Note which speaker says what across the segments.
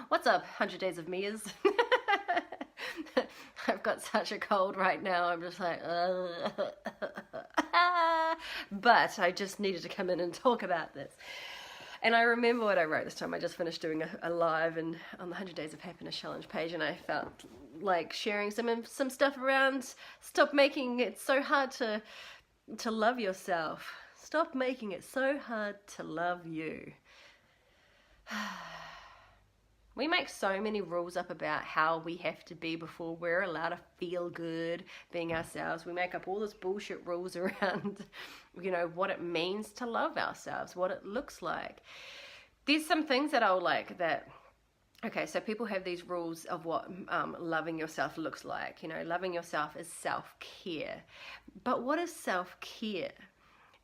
Speaker 1: What's up, 100 Days of Mia's? I've got such a cold right now. I'm just like, but I just needed to come in and talk about this. And I remember what I wrote this time. I just finished doing a live and on the 100 Days of Happiness Challenge page, and I felt like sharing some stuff around stop making it so hard to love yourself. Stop making it so hard to love you. We make so many rules up about how we have to be before we're allowed to feel good being ourselves. We make up all this bullshit rules around, what it means to love ourselves, what it looks like. There's some things that I'll like that, okay, so people have these rules of what loving yourself looks like. Loving yourself is self-care. But what is self-care?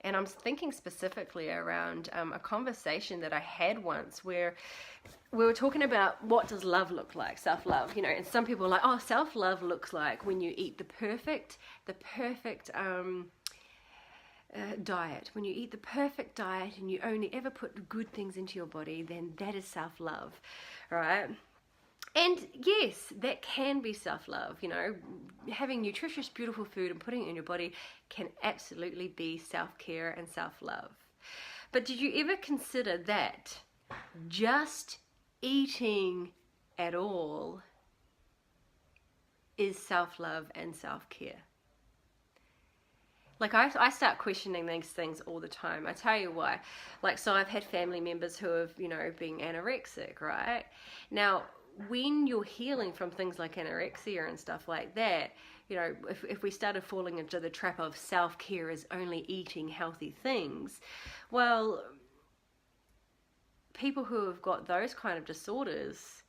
Speaker 1: And I'm thinking specifically around a conversation that I had once where we were talking about what does love look like, self-love, and some people are like, oh, self-love looks like when you eat the perfect diet. When you eat the perfect diet and you only ever put good things into your body, then that is self-love, right? And yes, that can be self-love, having nutritious, beautiful food and putting it in your body can absolutely be self-care and self-love. But did you ever consider that just eating at all is self-love and self-care? Like I start questioning these things all the time. I tell you why. So I've had family members who have, been anorexic, right? Now, when you're healing from things like anorexia and stuff like that, if we started falling into the trap of self-care as only eating healthy things, well, people who have got those kind of disorders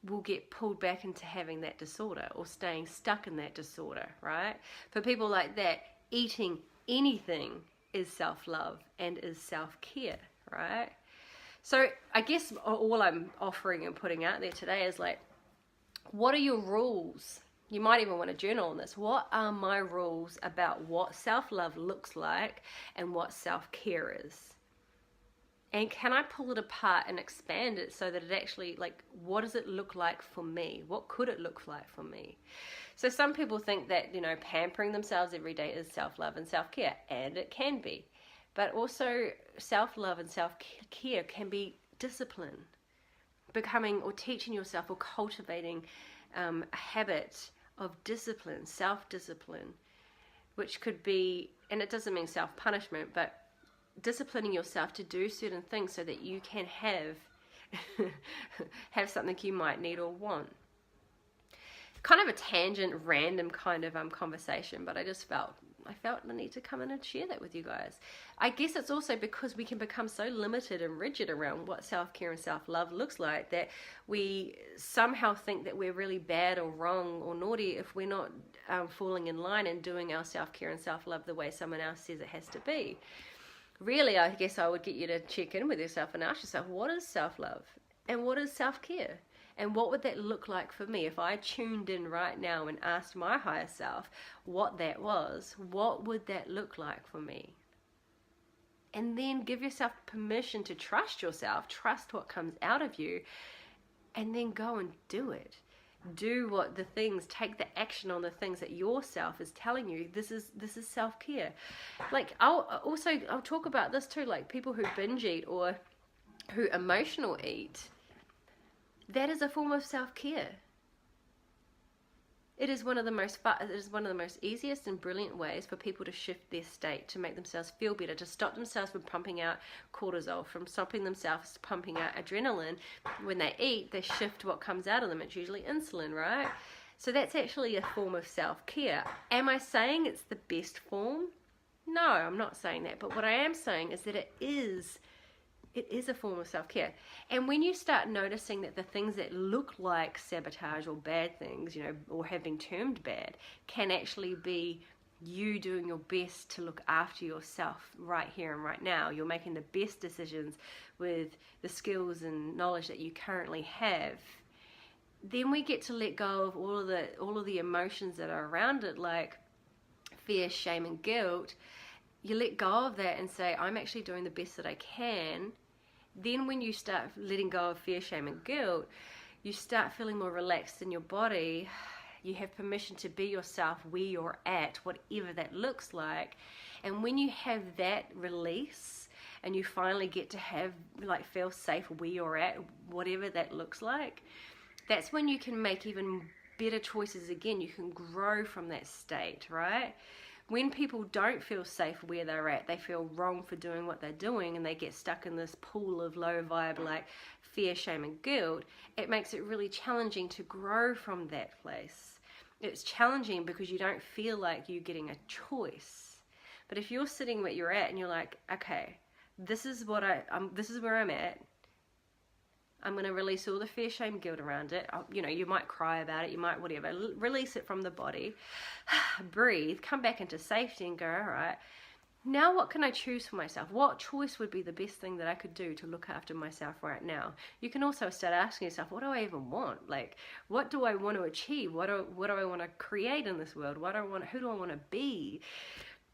Speaker 1: will get pulled back into having that disorder or staying stuck in that disorder, right? For people like that, eating anything is self-love and is self-care, right? So I guess all I'm offering and putting out there today is what are your rules? You might even want to journal on this. What are my rules about what self-love looks like and what self-care is? And can I pull it apart and expand it so that it actually, what does it look like for me? What could it look like for me? So some people think that, pampering themselves every day is self-love and self-care, and it can be. But also self-love and self-care can be discipline, becoming or teaching yourself or cultivating a habit of discipline, self-discipline, which could be, and it doesn't mean self-punishment, but disciplining yourself to do certain things so that you can have something you might need or want. Kind of a tangent, random kind of conversation, but I felt the need to come in and share that with you guys. I guess it's also because we can become so limited and rigid around what self-care and self-love looks like that we somehow think that we're really bad or wrong or naughty if we're not falling in line and doing our self-care and self-love the way someone else says it has to be. Really, I guess I would get you to check in with yourself and ask yourself, what is self-love and what is self-care? And what would that look like for me if I tuned in right now and asked my higher self what that was? What would that look like for me? And then give yourself permission to trust yourself, trust what comes out of you, and then go and do it. Do take the action on the things that yourself is telling you. This is self-care. I'll talk about this too, people who binge eat or who emotional eat. That is a form of self-care. It is one of the most easiest and brilliant ways for people to shift their state, to make themselves feel better, to stop themselves from pumping out cortisol, from stopping themselves pumping out adrenaline. When they eat, they shift what comes out of them. It's usually insulin, right? So that's actually a form of self-care. Am I saying it's the best form? No, I'm not saying that. But what I am saying is that it is a form of self-care. And when you start noticing that the things that look like sabotage or bad things, or have been termed bad, can actually be you doing your best to look after yourself right here and right now. You're making the best decisions with the skills and knowledge that you currently have. Then we get to let go of all of the emotions that are around it, like fear, shame, and guilt. You let go of that and say, I'm actually doing the best that I can. then when you start letting go of fear, shame, and guilt, you start feeling more relaxed in your body. You have permission to be yourself where you're at, whatever that looks like. And when you have that release and you finally get to have, like, feel safe where you're at, whatever that looks like, that's when you can make even better choices again. You can grow from that state, right? When people don't feel safe where they're at, they feel wrong for doing what they're doing, and they get stuck in this pool of low vibe, like fear, shame, and guilt. It makes it really challenging to grow from that place. It's challenging because you don't feel like you're getting a choice. But if you're sitting where you're at and you're like, okay, this is what this is where I'm at. I'm going to release all the fear, shame, guilt around it. You know, you might cry about it, you might whatever. Release it from the body. Breathe, come back into safety and go, all right, now what can I choose for myself? What choice would be the best thing that I could do to look after myself right now? You can also start asking yourself, what do I even want? Like, what do I want to achieve? What do I want to create in this world? Who do I want to be?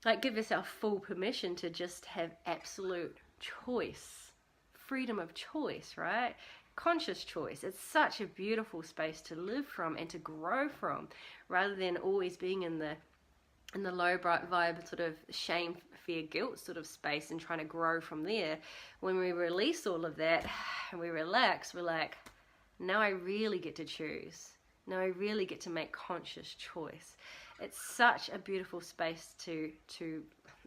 Speaker 1: Like, give yourself full permission to just have absolute choice. Freedom of choice, right? Conscious choice. It's such a beautiful space to live from and to grow from, rather than always being in the low bright vibe sort of shame, fear, guilt sort of space and trying to grow from there. When we release all of that and we relax, we're like, now I really get to choose. Now I really get to make conscious choice. It's such a beautiful space to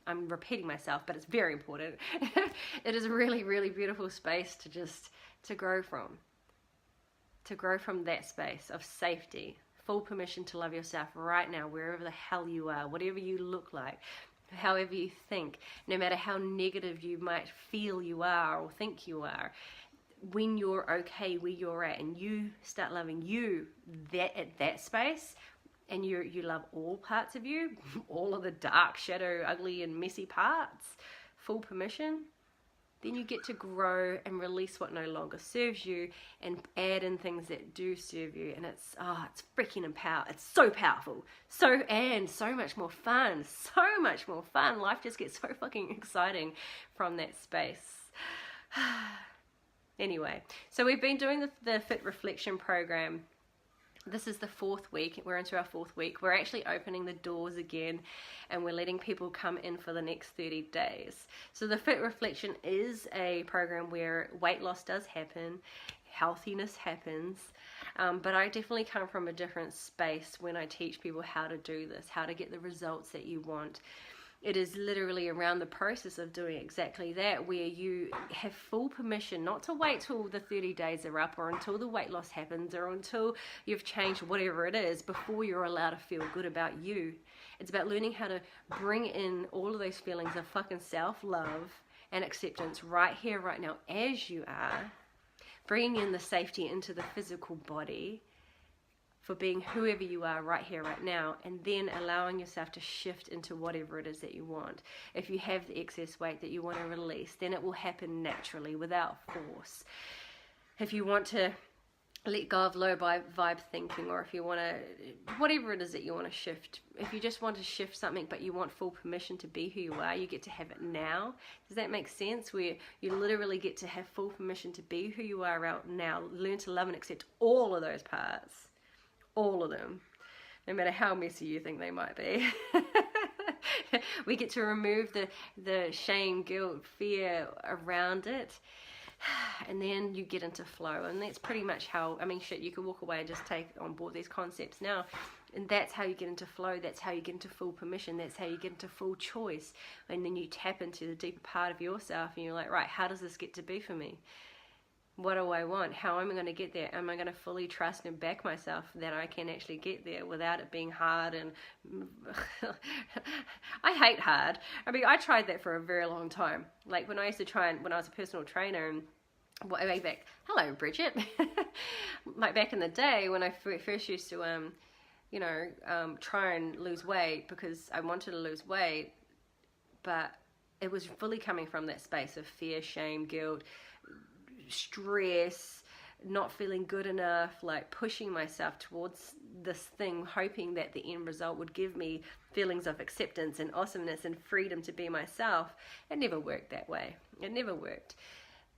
Speaker 1: I'm repeating myself, but it's very important. It is a really, really beautiful space to grow from. To grow from that space of safety. Full permission to love yourself right now, wherever the hell you are, whatever you look like, however you think, no matter how negative you might feel you are or think you are. When you're okay where you're at and you start loving you at that space, and you love all parts of you, all of the dark, shadow, ugly, and messy parts, full permission, then you get to grow and release what no longer serves you and add in things that do serve you. And it's freaking empowered. It's so powerful. So much more fun. So much more fun. Life just gets so fucking exciting from that space. Anyway, so we've been doing the Fit Reflection program. This is the 4th week. We're into our 4th week. We're actually opening the doors again, and we're letting people come in for the next 30 days. So the Fit Reflection is a program where weight loss does happen, healthiness happens, but I definitely come from a different space when I teach people how to do this, how to get the results that you want. It is literally around the process of doing exactly that, where you have full permission not to wait till the 30 days are up or until the weight loss happens or until you've changed whatever it is before you're allowed to feel good about you. It's about learning how to bring in all of those feelings of fucking self-love and acceptance right here, right now, as you are, bringing in the safety into the physical body, for being whoever you are right here, right now, and then allowing yourself to shift into whatever it is that you want. If you have the excess weight that you want to release, then it will happen naturally without force. If you want to let go of low vibe thinking, or if you want to, whatever it is that you want to shift, if you just want to shift something but you want full permission to be who you are, you get to have it now. Does that make sense? Where you literally get to have full permission to be who you are right now, learn to love and accept all of those parts. All of them, no matter how messy you think they might be. We get to remove the shame, guilt, fear around it, and then you get into flow. And that's pretty much how, I mean, shit, you could walk away and just take on board these concepts now. And that's how you get into flow. That's how you get into full permission. That's how you get into full choice. And then you tap into the deeper part of yourself and you're like, right, how does this get to be for me? What do I want? How am I going to get there? Am I going to fully trust and back myself that I can actually get there without it being hard? And I hate hard. I mean, I tried that for a very long time. Like when I used to when I was a personal trainer, and way back, hello Bridget, like back in the day when I first used to, try and lose weight because I wanted to lose weight, but it was fully coming from that space of fear, shame, guilt, stress, not feeling good enough, like pushing myself towards this thing, hoping that the end result would give me feelings of acceptance and awesomeness and freedom to be myself. It never worked that way. It never worked.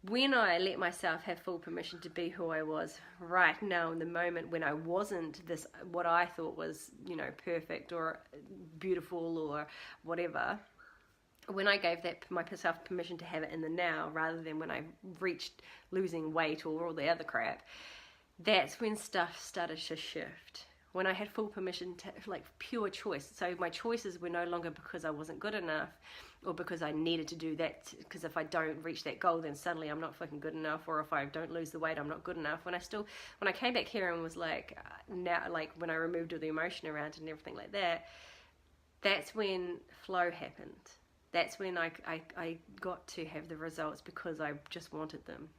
Speaker 1: when I let myself have full permission to be who I was right now in the moment, when I wasn't this, what I thought was, you know, perfect or beautiful or whatever, when I gave that myself permission to have it in the now, rather than when I reached losing weight or all the other crap, that's when stuff started to shift. When I had full permission to, like, pure choice. So my choices were no longer because I wasn't good enough or because I needed to do that, because if I don't reach that goal, then suddenly I'm not fucking good enough, or if I don't lose the weight, I'm not good enough. When I came back here and was like, now, like, when I removed all the emotion around it and everything like that, that's when flow happened. That's when I got to have the results because I just wanted them.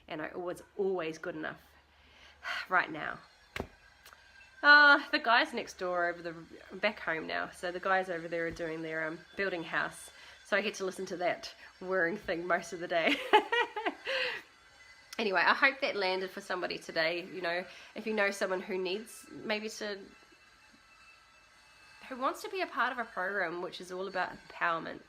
Speaker 1: And I was always good enough right now. The guys next door back home now. So the guys over there are doing their building house. So I get to listen to that whirring thing most of the day. Anyway, I hope that landed for somebody today. You know, if you know someone who needs who wants to be a part of a program which is all about empowerment,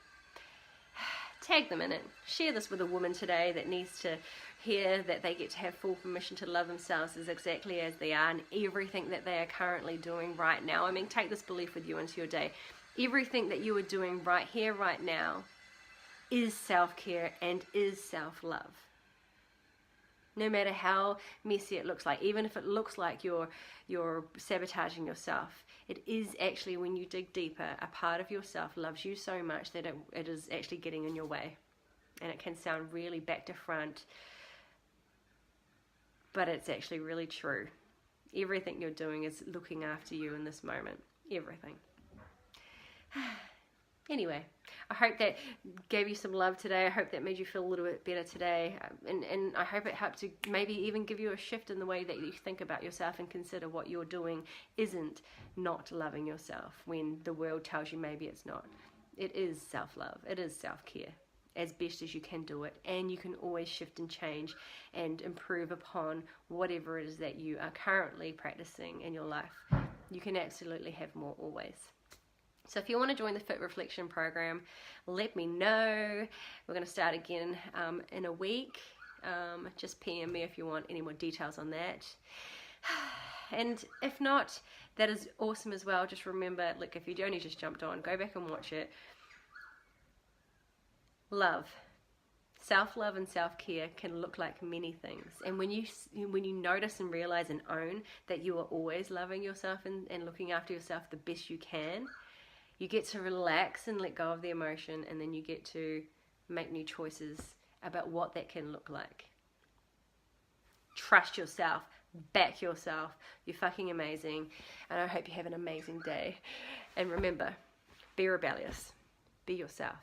Speaker 1: tag them in it. Share this with a woman today that needs to hear that they get to have full permission to love themselves as exactly as they are, and everything that they are currently doing right now. I mean, take this belief with you into your day. Everything that you are doing right here, right now, is self-care and is self-love. No matter how messy it looks like, even if it looks like you're sabotaging yourself, it is actually, when you dig deeper, a part of yourself loves you so much that it is actually getting in your way. And it can sound really back to front, but it's actually really true. Everything you're doing is looking after you in this moment. Everything. Anyway, I hope that gave you some love today. I hope that made you feel a little bit better today. And I hope it helped to maybe even give you a shift in the way that you think about yourself and consider what you're doing isn't not loving yourself when the world tells you maybe it's not. It is self-love. It is self-care as best as you can do it. And you can always shift and change and improve upon whatever it is that you are currently practicing in your life. You can absolutely have more always. So if you want to join the Fit Reflection program, let me know. We're going to start again in a week. Just PM me if you want any more details on that. And if not, that is awesome as well. Just remember, look, if you only just jumped on, go back and watch it. Love. Self-love and self-care can look like many things. And when you notice and realize and own that you are always loving yourself and looking after yourself the best you can, you get to relax and let go of the emotion, and then you get to make new choices about what that can look like. Trust yourself. Back yourself. You're fucking amazing. And I hope you have an amazing day. And remember, be rebellious. Be yourself.